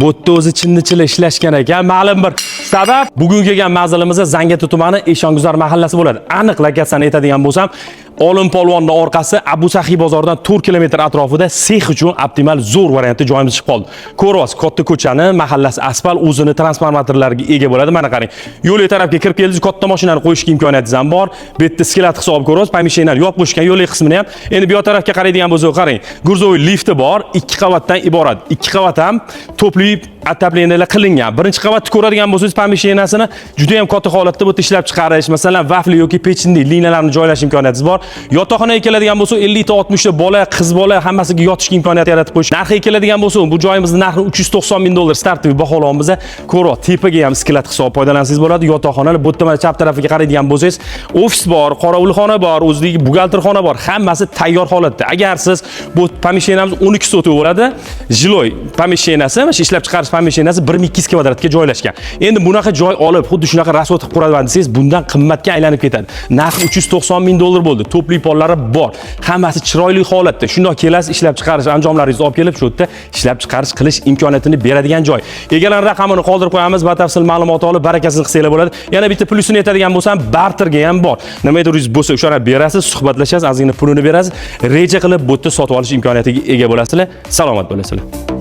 Bu yerda o'zi chinni-chili ishlashgan ekan. Ma'lum bir sabab bugun kelgan manzilimizda Zangiota tumani Eshonguzar mahallasi bo'ladi. Aniq lokatsiyani aytadigan bo'lsam, Olim polvonning orqasi Abu Sahiy bozoridan 4 kilometr atrofida sex uchun optimal zo'r variantda joyimiz chiqib qoldi. Ko'ryapsiz, katta ko'chani, mahallasi asfalt, o'zini transformatorlarga ega bo'ladi. Mana qarang. Yo'l tarafga kirib keldingiz, katta mashinani qo'yishga imkoniyatingiz ham bor. Bu yerda skelet hisobi ko'ryapsiz, pomeshchenlar yopib qo'yishgan yo'l qismini ham. Endi bu tarafga qaraydigan bo'lsak, qarang. Gurzovoy lifti bor, 2 qavatdan iborat. 2 qavat ham topli atapleniylar qilingan. Birinchi qavatni ko'radigan bo'lsangiz, pomeshchenasini juda ham katta holatda bu ishlab chiqarish, masalan, vafli yoki pechinli liniyalarni joylash imkoniyatiniz bor. Yotoqxonaga keladigan bo'lsa 50 ta 60 ta bola, qiz bola hammasiga yotishga imkoniyat yaratib qo'yish. Narxiga keladigan bo'lsa, bu joyimizning narxi 390 ming dollar startli baholaymiz. Ko'ro, tepaga ham skelet hisob foydalansangiz bo'ladi. Yotoqxonalar bu tomon chap tarafiga qaraydigan bo'lsangiz, ofis bor, qorovulxona bor, o'zidagi buxgalterxona bor, hammasi tayyor holatda. Agar siz bu pomeshchenamiz 12 sotuv bo'ladi, jiloy pomeshchenasi, mana shu ishlab chiqarish pomeshchenasi 1200 kvadratga joylashgan. Endi bunaqa joy olib, xuddi shunaqa rasvot qilib quraman desangiz, bundan qimmatga aylanib ketadi. Narxi 390 ming dollar bo'ldi. Topli pollari bor. Hammasi chiroyli holatda. Shundoq kelasiz, ishlab chiqarish anjomlaringizni olib kelib, shu yerda ishlab chiqarish qilish imkoniyatini beradigan joy. Egalar raqamini qoldirib qo'yamiz, batafsil ma'lumot olib, barakasini qilsanglar bo'ladi. Yana bitta plyusini aytadigan bo'lsam, barterga ham bor. Nimadir bo'lsa, o'shani berasiz, suhbatlashasiz, ozgina pulini berasiz, reja qilib bu yerda sotib olish imkoniyatiga ega bo'lasizlar. Salomat bo'lasizlar.